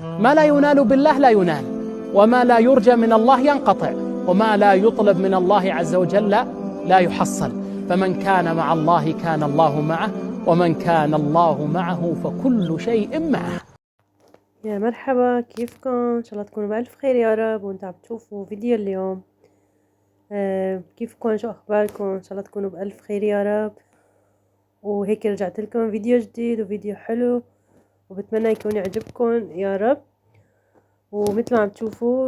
ما لا ينال بالله لا ينال، وما لا يرجى من الله ينقطع، وما لا يطلب من الله عز وجل لا يحصل. فمن كان مع الله كان الله معه، ومن كان الله معه فكل شيء معه. يا مرحبا، كيفكم؟ ان شاء الله تكونوا بألف خير يا رب. وانتوا عم تشوفوا فيديو اليوم. كيفكم؟ شو اخباركم؟ ان شاء الله تكونوا بألف خير يا رب. وهيك رجعت لكم فيديو جديد وفيديو حلو، وبتمنى يكون يعجبكم يا رب. ومثل ما عم تشوفوا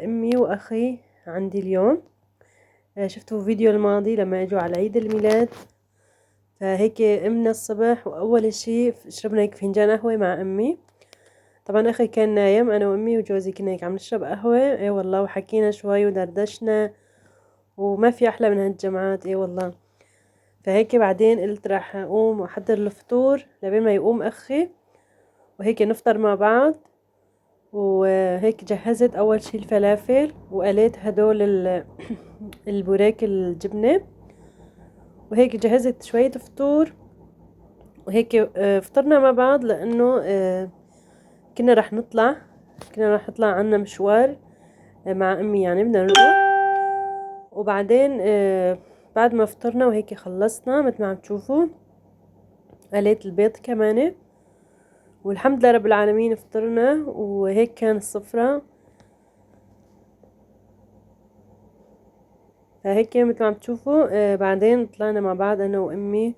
امي واخي عندي اليوم. شفتوا الفيديو الماضي لما اجوا على عيد الميلاد، فهيك قمنا الصبح واول اشي شربنا هيك فنجان قهوة مع امي. طبعا اخي كان نايم، انا وامي وجوزي كنا هيك عم نشرب قهوة. اي والله، وحكينا شوي ودردشنا، وما في احلى من هالجمعات. اي والله. فهيك بعدين قلت راح اقوم واحضر الفطور لبين ما يقوم اخي، وهيك نفطر مع بعض. وهيك جهزت اول شي الفلافل، وقليت هدول البوراك الجبنة، وهيك جهزت شوية فطور. وهيك فطرنا مع بعض، لانه كنا راح نطلع عنا مشوار مع امي، يعني بدنا نروح. وبعدين بعد ما فطرنا وهيك خلصنا مثل ما عم تشوفوا، قليت البيض كمان، والحمد لله رب العالمين فطرنا. وهيك كان السفرة. فهيك مثل ما عم تشوفوا بعدين طلعنا مع بعض انا وامي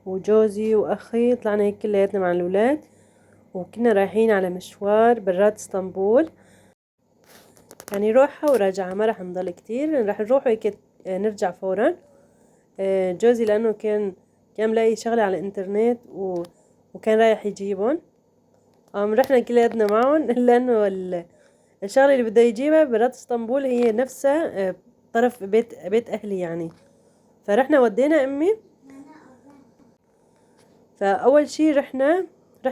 وجوزي واخي، طلعنا هيك كلياتنا مع الاولاد، وكنا رايحين على مشوار برات اسطنبول، يعني روحة وراجعة، ما راح نضل كتير، راح نروح هيك نرجع فورا. جوزي لانه كان ملاقي شغلة على الانترنت وكان رايح يجيبهم. رحنا كلياتنا معهم، لانه الشغلة اللي بده يجيبها برات اسطنبول هي نفسها طرف بيت اهلي يعني. فرحنا ودينا امي. فاول شي رحنا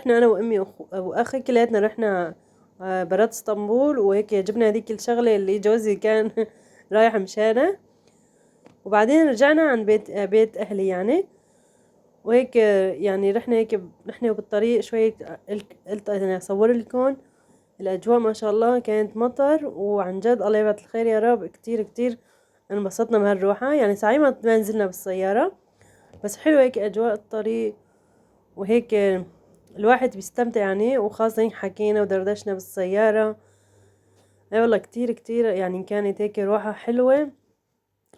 انا وامي واخي كلياتنا رحنا برات اسطنبول، وهيك جبنا هذيك الشغلة اللي جوزي كان رايح مشانها. وبعدين رجعنا عند بيت اهلي يعني. وهيك يعني رحنا هيك نحن وبالطريق شوية قلت انا اصور لكم الاجواء. ما شاء الله كانت مطر، وعن جد الله يبعث الخير يا رب. كتير كتير انبسطنا بهالروحة، يعني صحيح ما نزلنا بالسيارة، بس حلو هيك اجواء الطريق، وهيك الواحد بيستمتع يعني. وخاصة حكينا ودردشنا بالسيارة. اي والله كتير كتير يعني كانت هيك روحة حلوة.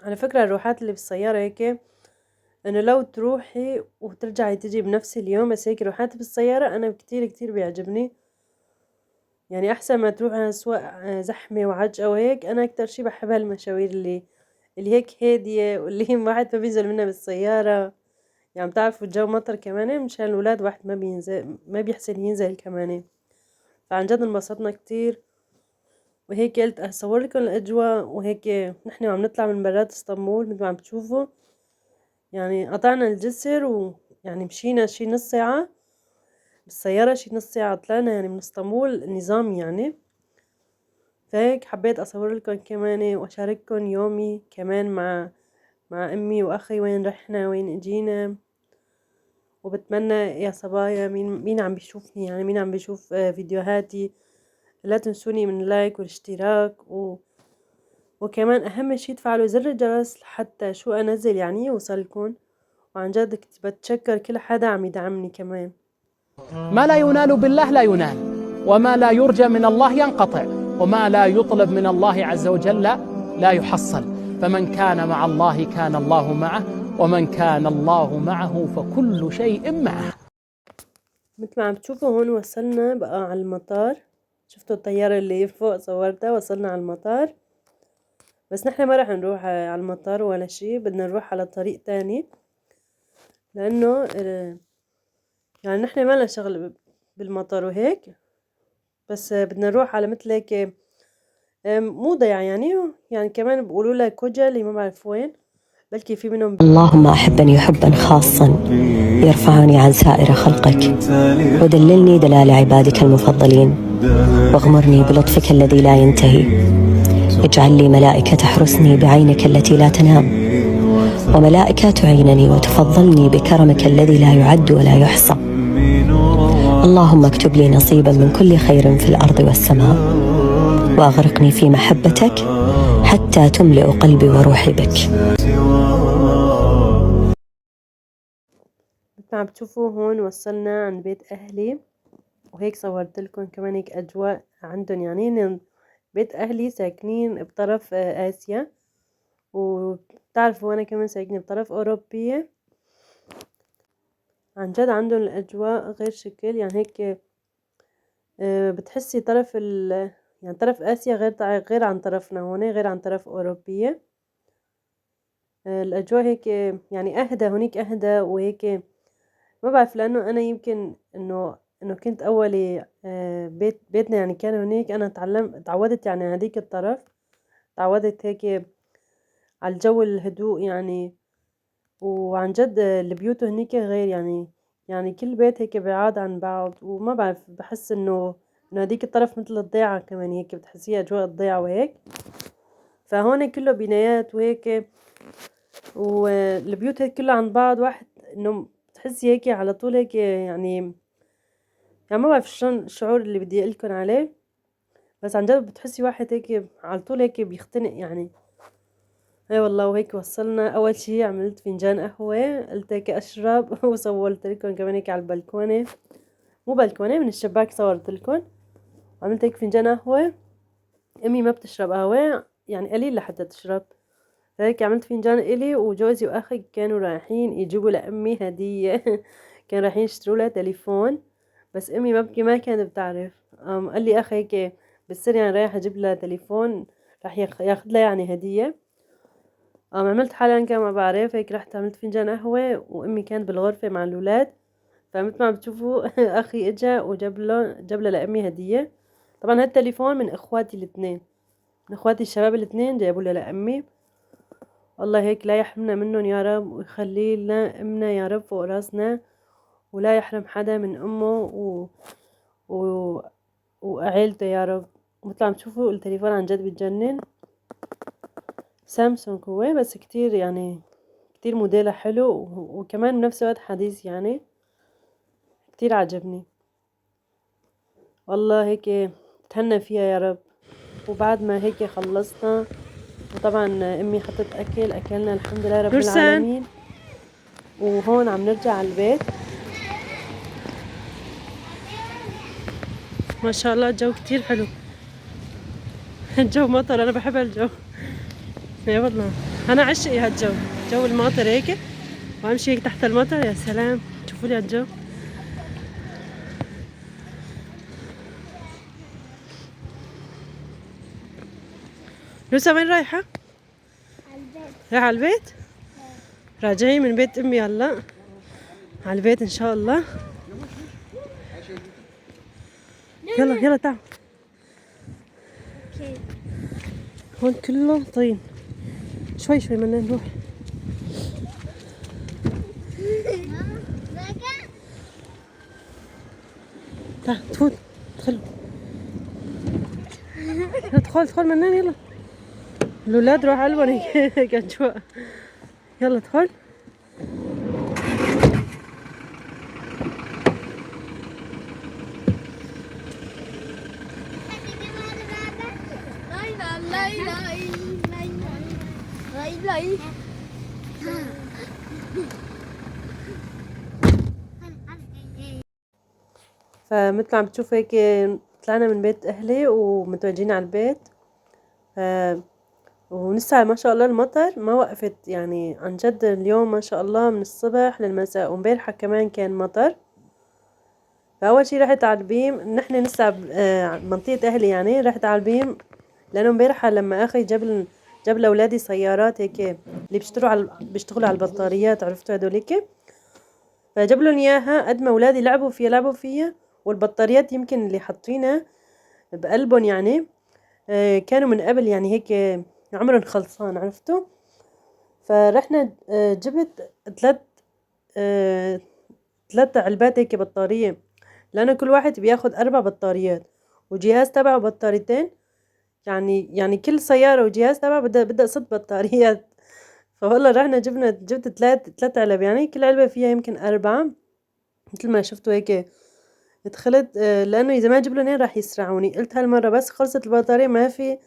على فكرة الروحات اللي بالسيارة هيك انه لو تروحي وترجعي تجي بنفس اليوم، بس هيك روحات بالسيارة انا كتير كتير بيعجبني، يعني احسن ما تروح على سواق زحمة وعجقة وهيك. انا اكتر شي بحب هالمشاوير اللي هيك هادية، واللي واحد ما بينزل منها بالسيارة. يعني بتعرفوا الجو مطر كمان، مشان الولاد واحد ما بيحسن ينزل كمان. فعن جد انبسطنا كتير. وهيك قلت اصور لكم الاجواء. وهيك نحن عم نطلع من برات اسطنبول مثل ما عم تشوفوا، يعني قطعنا الجسر، ويعني مشينا شي نص ساعة بالسيارة، شي نص ساعة طلعنا يعني من اسطنبول نظامي يعني. فهيك حبيت اصور لكم كمان واشارككم يومي كمان مع امي واخي، وين رحنا وين اجينا. وبتمنى يا صبايا مين عم بيشوفني، يعني مين عم بيشوف فيديوهاتي، لا تنسوني من اللايك والاشتراك، وكمان اهم شي تفعلوا زر الجرس حتى شو انزل يعني يوصلكم. وعن جد بتشكر كل حدا عم يدعمني كمان. ما لا ينال بالله لا ينال، وما لا يرجى من الله ينقطع، وما لا يطلب من الله عز وجل لا يحصل. فمن كان مع الله كان الله معه، ومن كان الله معه فكل شيء معه. مثل ما عم تشوفوا هون وصلنا بقى على المطار. شفتوا الطيارة اللي فوق صورتها؟ وصلنا على المطار، بس نحن ما راح نروح على المطار ولا شي، بدنا نروح على طريق تاني، لانه يعني نحن ما لنا شغل بالمطار وهيك، بس بدنا نروح على مثل هيك مو ضيعة يعني كمان بيقولوا لها كوجا اللي ما بعرف وين، بلكي في منهم. اللهم أحبني حبا خاصا يرفعني عن سائر خلقك، ودللني دلال عبادك المفضلين، واغمرني بلطفك الذي لا ينتهي. اجعل لي ملائكة تحرسني بعينك التي لا تنام، وملائكة تعينني وتفضلني بكرمك الذي لا يعد ولا يحصى. اللهم اكتب لي نصيبا من كل خير في الأرض والسماء، وأغرقني في محبتك حتى تملئ قلبي وروحي بك. مثل ما عم بتشوفوا هون وصلنا عند بيت أهلي، وهيك صورت لكم كمان هيك أجواء عندهم. يعني بيت أهلي ساكنين بطرف آسيا، وبتعرفوا أنا كمان ساكنة بطرف أوروبية. عن جد عندهم الأجواء غير شكل. يعني هيك بتحسي يعني طرف آسيا غير عن طرفنا هون، غير عن طرف أوروبية. الأجواء هيك يعني أهدى، هونيك أهدى وهيك. ما بعرف، لأنه أنا يمكن إنه كنت أولي بيتنا يعني كان هونيك. أنا تعودت يعني على هديك الطرف، تعودت هيك على الجو الهدوء يعني. وعن جد البيوت هنيك غير يعني كل بيت هيك بعاد عن بعض. وما بعرف، بحس إنه هديك الطرف مثل الضيعة كمان، هيك بتحسيها أجواء الضيعة وهيك. فهون كله بنايات وهيك، والبيوت هيك كلها عن بعض. واحد إنه بتحسي هيك على طول هيك يعني ما بعرف شلون الشعور اللي بدي أقولكن عليه، بس عن جد بتحسي واحد هيك على طول هيك بيختنق يعني. اي والله. وهيك وصلنا. اول شي عملت فنجان قهوة، قلت هيك اشرب وصورت لكم كمان هيك على البلكونة، مو بلكونة، من الشباك صورت لكم. عملت هيك فنجان قهوة. امي ما بتشرب قهوة يعني، قليل لحتى تشرب. هيك عملت فنجان الي، وجوزي واخي كانوا رايحين يجيبوا لامي هدية كانوا رايحين يشتروا لها تليفون، بس امي ما كانت بتعرف. قال لي اخي هيك بالسر يعني رايح اجيب لها تليفون، راح ياخذ لها يعني هدية. عملت حالي كان ما بعرف. هيك رحت عملت فنجان قهوة، وامي كانت بالغرفة مع الاولاد. فمثل ما بتشوفوا اخي اجا وجاب له لامي هدية. طبعا هالتليفون من اخواتي الاثنين، من اخواتي الشباب الاثنين جابوا له لامي. الله هيك لا يحرمنا منهم يا رب، ويخلي لنا امنا يا رب فوق راسنا، ولا يحرم حدا من امه و... وعيلته يا رب. مثل ما تشوفوا التليفون عن جد بتجنن. سامسونج هو، بس كتير يعني كتير موديله حلو، وكمان بنفس الوقت حديث يعني. كتير عجبني والله. هيك تهنى فيها يا رب. وبعد ما هيك خلصنا، وطبعا امي حطت اكلنا الحمد لله رب العالمين. وهون عم نرجع على البيت. ما شاء الله الجو كتير حلو. الجو مطر، انا بحب الجو. اي والله انا عشقي هالجو، جو المطر هيك، وامشي هيك تحت المطر. يا سلام، شوفوا لي هالجو. نوسة وين رايحة؟ رايحة على البيت؟ راجعين من بيت امي هلا على البيت ان شاء الله. يلا يلا تعال. هون كله طين. شوي شوي بدنا نروح. تعال ادخل ادخل. ادخل منان يلا. الولاد روح قلبهم هيك اجواء. يلا ادخل. فمثل ما عم بتشوفوا هيك طلعنا من بيت اهلي ومتوجهين على البيت. ولسه ما شاء الله المطر ما وقفت يعني. عن جد اليوم ما شاء الله من الصبح للمساء، ومبارحة كمان كان مطر. فأول شي رحت على البيم. نحن لسه منطقة أهلي يعني. رحت على البيم لأنه مبارحة لما أخي جاب لأولادي سيارات هيك اللي بيشتغلوا على البطاريات، عرفتوا هدوليك. فجاب لهم إياها. قد ما أولادي لعبوا فيها والبطاريات يمكن اللي حاطينها بقلبهم يعني كانوا من قبل يعني هيك عمرهم خلصان، عرفتوا. فرحنا جبت ثلاث علبات هيك بطارية، لأنه كل واحد بياخد 4 بطاريات، وجهاز تبعه بطاريتين. يعني كل سيارة وجهاز تبعه بدها 6 بطاريات. فوالله رحنا جبت ثلاث علب، يعني كل علبة فيها يمكن 4 مثل ما شفتوا هيك. دخلت لأنه إذا ما جبلن هنا راح يسرعوني. قلت هالمرة بس خلصت البطارية ما في،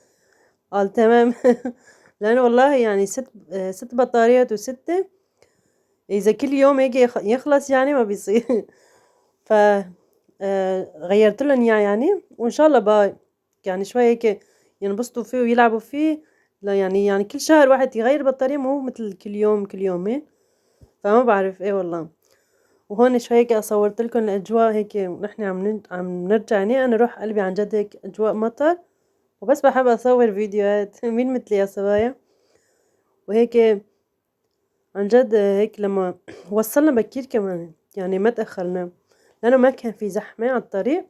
قال تمام. لأنه والله يعني ست بطاريات وستة، إذا كل يوم هيك يخلص يعني ما بيصير. ف غيرت لهم إياه يعني، وإن شاء الله باي يعني شوي هيك ينبسطوا فيه ويلعبوا فيه. لا يعني كل شهر واحد يغير بطارية، مو مثل كل يوم كل يومين. فما بعرف ايه والله. وهون شوي هيك صورت لكم الأجواء هيك ونحن عم نرجع. يعني أنا روح قلبي عن جد هيك أجواء مطر، وبس بحب أصور فيديوهات. مين مثلي يا صبايا. وهيك عن جد هيك لما وصلنا بكير كمان يعني ما تأخرنا، لأنه ما كان في زحمة على الطريق.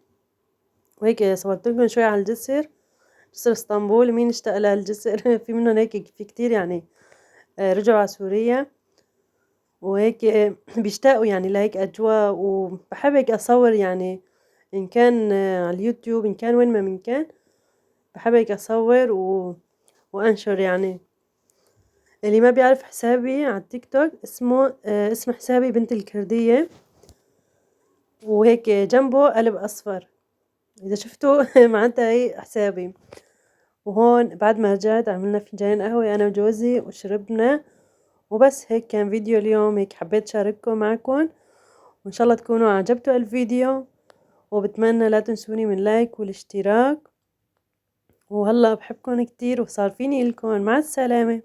وهيك صورت لكم شوي على الجسر، جسر اسطنبول. مين اشتاق لهالجسر؟ في منهم هيك في كتير يعني رجعوا على سوريا وهيك بيشتاقوا يعني لهيك أجواء. وبحب هيك أصور يعني إن كان على اليوتيوب إن كان وين ما من كان، بحب هيك أصور وأنشر يعني. اللي ما بيعرف حسابي على التيك توك اسم حسابي بنت الكردية، وهيك جنبه قلب أصفر إذا شفتوا. معناتها هي حسابي. وهون بعد ما رجعت عملنا فنجان قهوة أنا وجوزي وشربنا. وبس هيك كان فيديو اليوم، هيك حبيت شاركه معكم، وإن شاء الله تكونوا عجبتوا الفيديو. وبتمنى لا تنسوني من لايك والاشتراك. وهلا بحبكم كتير وصار فيني لكم. مع السلامة.